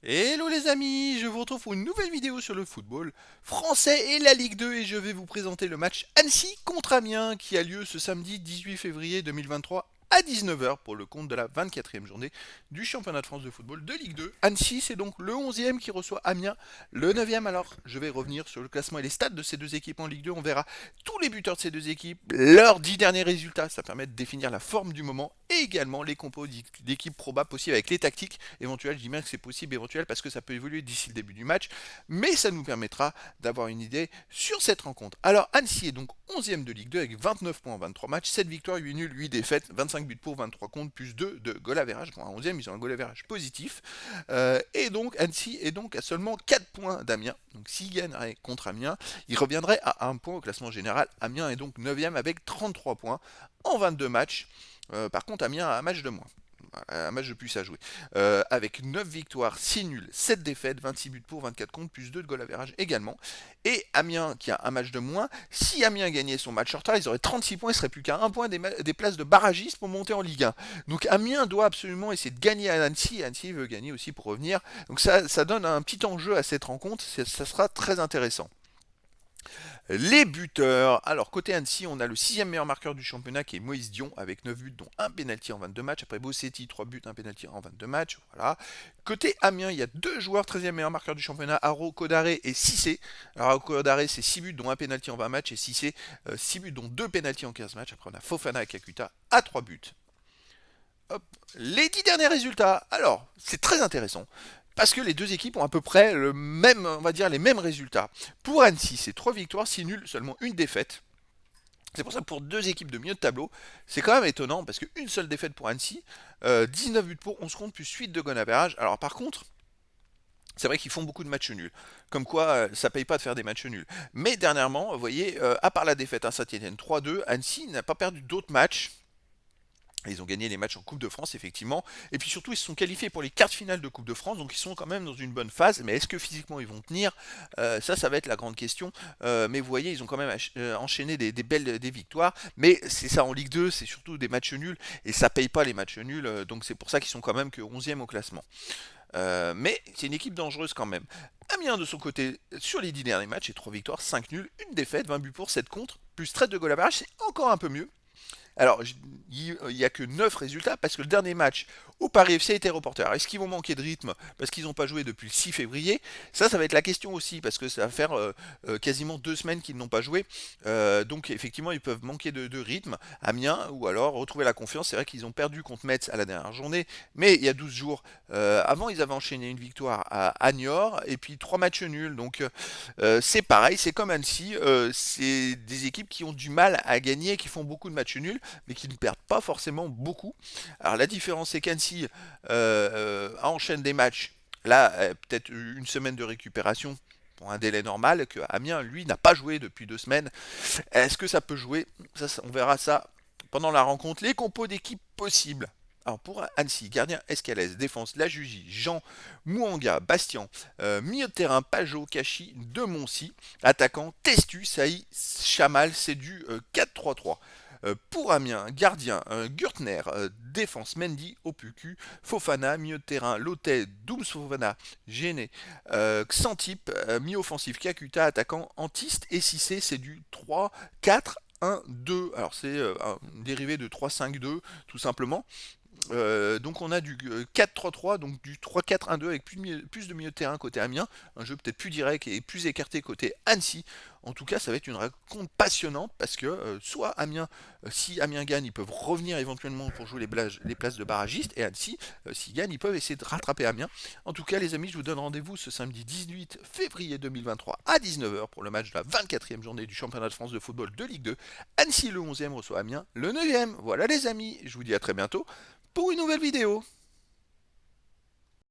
Hello les amis, je vous retrouve pour une nouvelle vidéo sur le football français et la Ligue 2 et je vais vous présenter le match Annecy contre Amiens qui a lieu ce samedi 18 février 2023 à 19h pour le compte de la 24e journée du championnat de France de football de Ligue 2. Annecy c'est donc le 11e qui reçoit Amiens, le 9e. Alors je vais revenir sur le classement et les stats de ces deux équipes en Ligue 2, on verra tous les buteurs de ces deux équipes, leurs 10 derniers résultats, ça permet de définir la forme du moment et également les compos d'équipes probables possibles avec les tactiques éventuelles. Je dis bien que c'est possible éventuel parce que ça peut évoluer d'ici le début du match, mais ça nous permettra d'avoir une idée sur cette rencontre. Alors Annecy est donc 11e de Ligue 2 avec 29 points en 23 matchs, 7 victoires, 8 nuls, 8 défaites, 25 buts pour, 23 contre, plus 2 de goal average. Bon, à 11e, ils ont un goal average positif. Et donc Annecy est donc à seulement 4 points d'Amiens. Donc s'ils gagneraient contre Amiens, ils reviendraient à 1 point au classement général. Amiens est donc 9e avec 33 points en 22 matchs. Par contre, Amiens a un match de moins. Un match de plus à jouer. Avec 9 victoires, 6 nuls, 7 défaites, 26 buts pour, 24 contre, plus 2 de goal average également. Et Amiens qui a un match de moins, si Amiens gagnait son match en retard, ils auraient 36 points, ils seraient plus qu'à 1 point des places de barragistes pour monter en Ligue 1. Donc Amiens doit absolument essayer de gagner à Annecy, et Annecy veut gagner aussi pour revenir. Donc ça donne un petit enjeu à cette rencontre, ça sera très intéressant. Les buteurs. Alors, côté Annecy, on a le 6e meilleur marqueur du championnat qui est Moïse Dion avec 9 buts, dont un pénalty en 22 matchs. Après Bossetti, 3 buts, un pénalty en 22 matchs. Voilà. Côté Amiens, il y a deux joueurs 13e meilleur marqueur du championnat, Haro Kodare et Cissé. Alors, Haro Kodare, c'est 6 buts, dont un pénalty en 20 matchs. Et Cissé, 6 buts, dont 2 pénaltys en 15 matchs. Après, on a Fofana et Kakuta à 3 buts. Hop. Les 10 derniers résultats. Alors, c'est très intéressant. Parce que les deux équipes ont à peu près le même, on va dire, les mêmes résultats. Pour Annecy, c'est 3 victoires, 6 nuls, seulement une défaite. C'est pour ça que pour deux équipes de milieu de tableau, c'est quand même étonnant parce qu'une seule défaite pour Annecy, 19 buts pour, 11 contre, plus 8 de goal average. Alors par contre, c'est vrai qu'ils font beaucoup de matchs nuls. Comme quoi, ça paye pas de faire des matchs nuls. Mais dernièrement, vous voyez, à part la défaite à Saint-Etienne 3-2, Annecy n'a pas perdu d'autres matchs. Ils ont gagné les matchs en Coupe de France, effectivement. Et puis surtout, ils se sont qualifiés pour les quarts finales de Coupe de France. Donc ils sont quand même dans une bonne phase. Mais est-ce que physiquement ils vont tenir? Ça va être la grande question. Mais vous voyez, ils ont quand même enchaîné des belles des victoires. Mais c'est ça en Ligue 2, c'est surtout des matchs nuls. Et ça paye pas les matchs nuls. Donc c'est pour ça qu'ils sont quand même que 11e au classement. Mais c'est une équipe dangereuse quand même. Amiens de son côté, sur les 10 derniers matchs, c'est 3 victoires, 5 nuls, une défaite, 20 buts pour, 7 contre, plus 13 de goal average, c'est encore un peu mieux. Alors, il n'y a que 9 résultats parce que le dernier match au Paris FC a été reporté. Alors, est-ce qu'ils vont manquer de rythme parce qu'ils n'ont pas joué depuis le 6 février? Ça va être la question aussi parce que ça va faire quasiment 2 semaines qu'ils n'ont pas joué. Donc, effectivement, ils peuvent manquer de rythme. Amiens, ou alors retrouver la confiance. C'est vrai qu'ils ont perdu contre Metz à la dernière journée, mais il y a 12 jours. Avant, ils avaient enchaîné une victoire à Niort et puis 3 matchs nuls. Donc, c'est pareil, c'est comme Annecy. C'est des équipes qui ont du mal à gagner, qui font beaucoup de matchs nuls mais qui ne perdent pas forcément beaucoup. Alors la différence c'est qu'Annecy enchaîne des matchs, là peut-être une semaine de récupération pour un délai normal, que Amiens lui n'a pas joué depuis 2 semaines. Est-ce que ça peut jouer? On verra ça pendant la rencontre. Les compos d'équipe possibles. Alors pour Annecy, gardien Escalès, défense Lajugie, Jean, Mouanga, Bastian, milieu de terrain Pajot, Kachi, Demoncy, attaquant Testu, Saï, Chamal, c'est du 4-3-3. Pour Amiens, gardien Gürtner, défense Mendy, Opuku, Fofana, milieu de terrain Lotet, Dooms Fofana, Géné, Xantip, mi-offensif Kakuta, attaquant Antiste et Cissé, c'est du 3-4-1-2. Alors c'est un dérivé de 3-5-2 tout simplement. Donc on a du 4-3-3, donc du 3-4-1-2 avec plus de milieu de terrain côté Amiens, un jeu peut-être plus direct et plus écarté côté Annecy. En tout cas, ça va être une rencontre passionnante parce que soit Amiens, si Amiens gagne, ils peuvent revenir éventuellement pour jouer les places de barragistes, et Annecy, s'ils gagnent, ils peuvent essayer de rattraper Amiens. En tout cas, les amis, je vous donne rendez-vous ce samedi 18 février 2023 à 19h pour le match de la 24e journée du championnat de France de football de Ligue 2. Annecy, le 11e, reçoit Amiens, le 9e. Voilà les amis, je vous dis à très bientôt pour une nouvelle vidéo.